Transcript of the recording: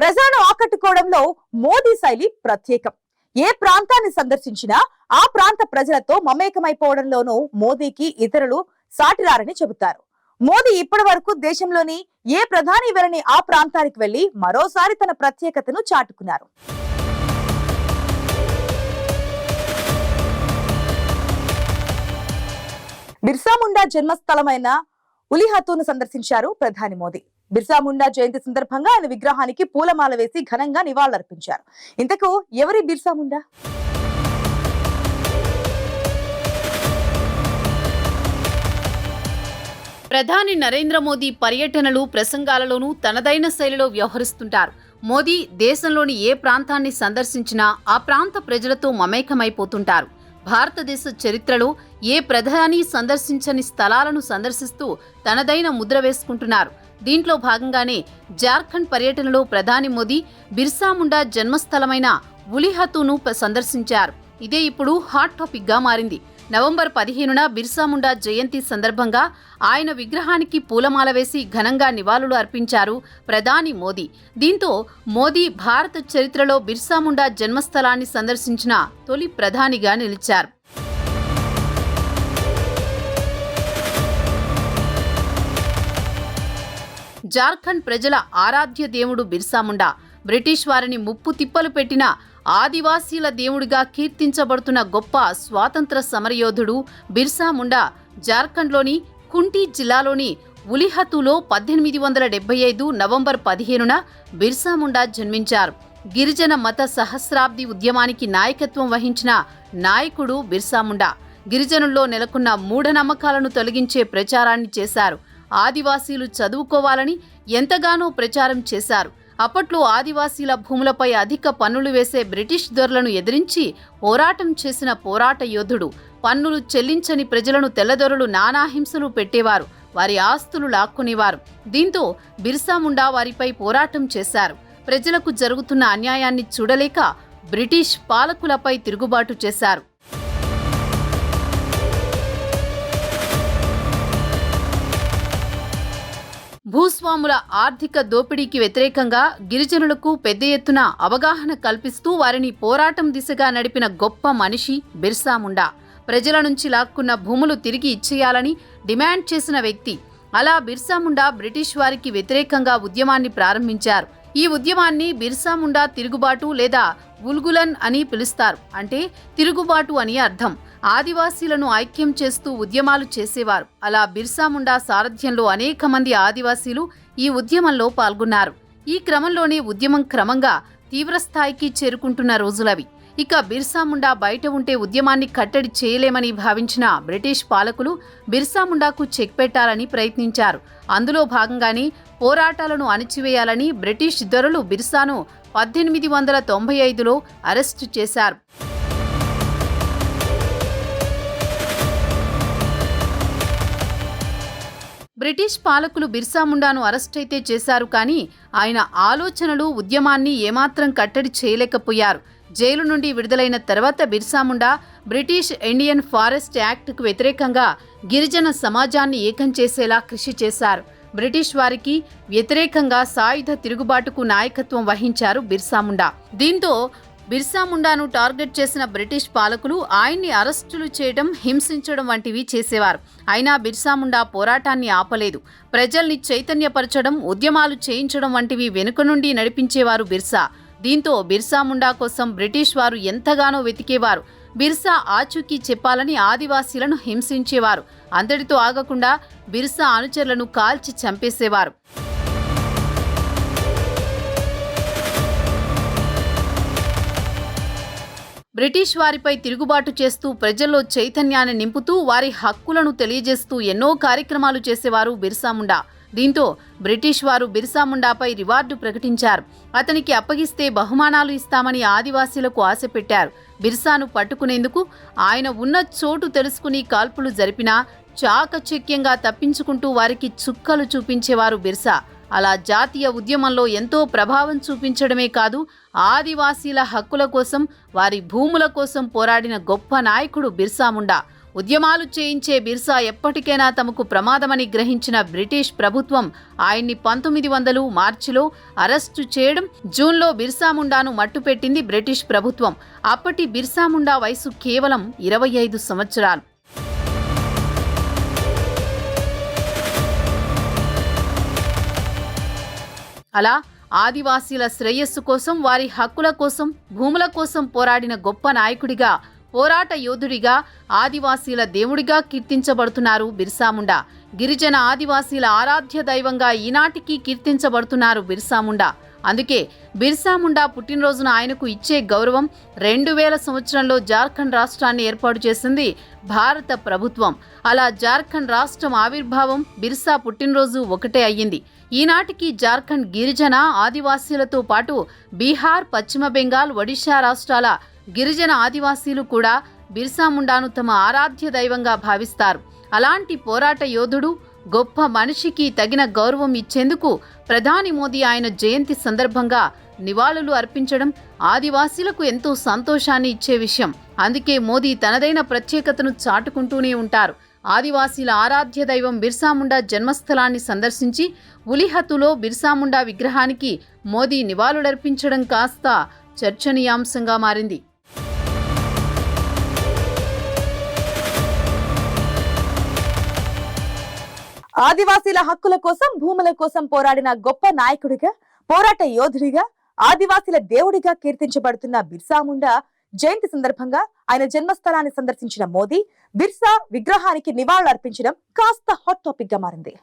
ప్రజలను ఆకట్టుకోవడంలో మోదీ శైలి ప్రత్యేకం. ఏ ప్రాంతాన్ని సందర్శించినా ఆ ప్రాంత ప్రజలతో మమేకమైపోవడంలోనూ మోదీకి ఇతరులు సాటిరారని చెబుతారు. మోదీ ఇప్పటి వరకు దేశంలోని ఏ ప్రధాని వెళ్ళని ఆ ప్రాంతానికి వెళ్లి మరోసారి తన ప్రత్యేకతను చాటుకున్నారు. బిర్సా ముండా జన్మస్థలమైన ఉలిహతును సందర్శించారు ప్రధాని మోదీ. బిర్సా ముండా జయంతి సందర్భంగా ఆయన విగ్రహానికి పూలమాల వేసి ఘనంగా నివాళులర్పించారు. ఇంతకు ఎవరి బిర్సా ముండా? ప్రధాని నరేంద్ర మోదీ పర్యటనలు, ప్రసంగాలలోనూ తనదైన శైలిలో వ్యవహరిస్తుంటారు. మోదీ దేశంలోని ఏ ప్రాంతాన్ని సందర్శించినా ఆ ప్రాంత ప్రజలతో మమేకమైపోతుంటారు. భారతదేశ చరిత్రలో ఏ ప్రధాని సందర్శించని స్థలాలను సందర్శిస్తూ తనదైన ముద్ర వేసుకుంటున్నారు. దీంట్లో భాగంగానే జార్ఖండ్ పర్యటనలో ప్రధాని మోదీ బిర్సా ముండా జన్మస్థలమైన ఉలిహతును సందర్శించారు. ఇదే ఇప్పుడు హాట్ టాపిక్ గా మారింది. నవంబర్ 15న బిర్సా ముండా జయంతి సందర్భంగా ఆయన విగ్రహానికి పూలమాల వేసి ఘనంగా నివాళులు అర్పించారు ప్రధాని మోదీ. దీంతో మోదీ భారత చరిత్రలో బిర్సా ముండా జన్మస్థలాన్ని సందర్శించిన తొలి ప్రధానిగా నిలిచారు. జార్ఖండ్ ప్రజల ఆరాధ్య దేవుడు బిర్సా ముండా, బ్రిటిష్ వారిని ముప్పు తిప్పలు పెట్టిన ఆదివాసీల దేవుడిగా కీర్తించబడుతున్న గొప్ప స్వాతంత్ర సమరయోధుడు బిర్సా ముండా జార్ఖండ్లోని కుంటి జిల్లాలోని ఉలిహతులో 1875 నవంబర్ 15న బిర్సా ముండా జన్మించారు. గిరిజన మత సహస్రాబ్ది ఉద్యమానికి నాయకత్వం వహించిన నాయకుడు బిర్సా ముండా. గిరిజనుల్లో నెలకొన్న మూఢనమ్మకాలను తొలగించే ప్రచారాన్ని చేశారు. ఆదివాసీలు చదువుకోవాలని ఎంతగానో ప్రచారం చేశారు. అప్పట్లో ఆదివాసీల భూములపై అధిక పన్నులు వేసే బ్రిటిష్ దొరలను ఎదిరించి పోరాటం చేసిన పోరాట యోధుడు. పన్నులు చెల్లించని ప్రజలను తెల్లదొరలు నానాహింసలు పెట్టేవారు, వారి ఆస్తులు లాక్కునేవారు. దీంతో బిర్సా ముండా వారిపై పోరాటం చేశారు. ప్రజలకు జరుగుతున్న అన్యాయాన్ని చూడలేక బ్రిటిష్ పాలకులపై తిరుగుబాటు చేశారు. భూస్వాముల ఆర్థిక దోపిడీకి వ్యతిరేకంగా గిరిజనులకు పెద్ద ఎత్తున అవగాహన కల్పిస్తూ వారిని పోరాటం దిశగా నడిపిన గొప్ప మనిషి బిర్సా ముండా. ప్రజల నుంచి లాక్కున్న భూములు తిరిగి ఇచ్చేయాలని డిమాండ్ చేసిన వ్యక్తి. అలా బిర్సా ముండా బ్రిటిష్ వారికి వ్యతిరేకంగా ఉద్యమాన్ని ప్రారంభించారు. ఈ ఉద్యమాన్ని బిర్సా ముండా తిరుగుబాటు లేదా ఉల్గులన్ అని పిలుస్తారు. అంటే తిరుగుబాటు అని అర్థం. ఆదివాసీలను ఐక్యం చేస్తూ ఉద్యమాలు చేసేవారు. అలా బిర్సా ముండా సారథ్యంలో అనేక మంది ఆదివాసీలు ఈ ఉద్యమంలో పాల్గొన్నారు. ఈ క్రమంలోనే ఉద్యమం క్రమంగా తీవ్రస్థాయికి చేరుకుంటున్న రోజులవి. ఇక బిర్సా ముండా బయట ఉంటే ఉద్యమాన్ని కట్టడి చేయలేమని భావించిన బ్రిటిష్ పాలకులు బిర్సా ముండాకు చెక్ పెట్టాలని ప్రయత్నించారు. అందులో భాగంగానే పోరాటాలను అణిచివేయాలని బ్రిటిష్ దొరలు బిర్సాను 1895లో అరెస్టు చేశారు. బ్రిటిష్ పాలకులు బిర్సా ముండాను అరెస్టైతే చేశారు, కానీ ఆయన ఆలోచనలు, ఉద్యమాన్ని ఏమాత్రం కట్టడి చేయలేకపోయారు. జైలు నుండి విడుదలైన తర్వాత Birsa Munda British Indian forest యాక్ట్కు వ్యతిరేకంగా గిరిజన సమాజాన్ని ఏకం చేసేలా కృషి చేశారు. బ్రిటిష్ వారికి వ్యతిరేకంగా సాయుధ తిరుగుబాటుకు నాయకత్వం వహించారు బిర్సా ముండా. దీంతో బిర్సా ముండాను టార్గెట్ చేసిన బ్రిటిష్ పాలకులు ఆయన్ని అరెస్టులు చేయడం, హింసించడం వంటివి చేసేవారు. అయినా బిర్సా ముండా పోరాటాన్ని ఆపలేదు. ప్రజల్ని చైతన్యపరచడం, ఉద్యమాలు చేయించడం వంటివి వెనుక నుండి నడిపించేవారు బిర్సా. దీంతో బిర్సా ముండా కోసం బ్రిటిష్ వారు ఎంతగానో వెతికేవారు. బిర్సా ఆచూకీ చెప్పాలని ఆదివాసీలను హింసించేవారు. అంతటితో ఆగకుండా బిర్సా అనుచరులను కాల్చి చంపేసేవారు. బ్రిటిష్ వారిపై తిరుగుబాటు చేస్తూ ప్రజల్లో చైతన్యాన్ని నింపుతూ వారి హక్కులను తెలియజేస్తూ ఎన్నో కార్యక్రమాలు చేసేవారు బిర్సా ముండా. దీంతో బ్రిటిష్ వారు బిర్సా ముండాపై రివార్డు ప్రకటించారు. అతనికి అప్పగిస్తే బహుమానాలు ఇస్తామని ఆదివాసీలకు ఆశ పెట్టారు. బిర్సాను పట్టుకునేందుకు ఆయన ఉన్న చోటు తెలుసుకుని కాల్పులు జరిపినా చాకచక్యంగా తప్పించుకుంటూ వారికి చుక్కలు చూపించేవారు బిర్సా. అలా జాతీయ ఉద్యమంలో ఎంతో ప్రభావం చూపించడమే కాదు, ఆదివాసీల హక్కుల కోసం, వారి భూముల కోసం పోరాడిన గొప్ప నాయకుడు బిర్సా ముండా. ఉద్యమాలు చేయించే బిర్సా ఎప్పటికైనా తమకు ప్రమాదమని గ్రహించిన బ్రిటిష్ ప్రభుత్వం ఆయన్ని 1900 మార్చిలో అరెస్టు చేయడం, జూన్లో బిర్సా ముండాను మట్టుపెట్టింది బ్రిటిష్ ప్రభుత్వం. అప్పటి బిర్సా ముండా వయసు కేవలం 25 సంవత్సరాలు. అలా ఆదివాసీల శ్రేయస్సు కోసం, వారి హక్కుల కోసం, భూముల కోసం పోరాడిన గొప్ప నాయకుడిగా, పోరాట యోధుడిగా, ఆదివాసీల దేవుడిగా కీర్తించబడుతున్నారు బిర్సా ముండా. గిరిజన ఆదివాసీల ఆరాధ్య దైవంగా ఈనాటికి కీర్తించబడుతున్నారు బిర్సా ముండా. అందుకే బిర్సా ముండా పుట్టినరోజున ఆయనకు ఇచ్చే గౌరవం 2000 సంవత్సరంలో జార్ఖండ్ రాష్ట్రాన్ని ఏర్పాటు చేసింది భారత ప్రభుత్వం. అలా జార్ఖండ్ రాష్ట్రం ఆవిర్భావం, బిర్సా పుట్టినరోజు ఒకటే అయ్యింది. ఈనాటికి జార్ఖండ్ గిరిజన ఆదివాసీలతో పాటు బీహార్, పశ్చిమ బెంగాల్, ఒడిశా రాష్ట్రాల గిరిజన ఆదివాసీలు కూడా బిర్సా ముండాను తమ ఆరాధ్య దైవంగా భావిస్తారు. అలాంటి పోరాట యోధుడు, గొప్ప మనిషికి తగిన గౌరవం ఇచ్చేందుకు ప్రధాని మోదీ ఆయన జయంతి సందర్భంగా నివాళులు అర్పించడం ఆదివాసీలకు ఎంతో సంతోషాన్ని ఇచ్చే విషయం. అందుకే మోదీ తనదైన ప్రత్యేకతను చాటుకుంటూనే ఉంటారు. ఆదివాసీల ఆరాధ్య దైవం బిర్సా ముండా జన్మస్థలాన్ని సందర్శించి ఉలిహతులో బిర్సా ముండా విగ్రహానికి మోదీ నివాళులర్పించడం కాస్త చర్చనీయాంశంగా మారింది. ఆదివాసీల హక్కుల కోసం, భూముల కోసం పోరాడిన గొప్ప నాయకుడిగా, పోరాట యోధుడిగా, ఆదివాసీల దేవుడిగా కీర్తించబడుతున్న బిర్సా ముండా జయంతి సందర్భంగా ఆయన జన్మస్థలాన్ని సందర్శించిన మోదీ బిర్సా విగ్రహానికి నివాళులు అర్పించడం కాస్త హాట్ టాపిక్ గా మారింది.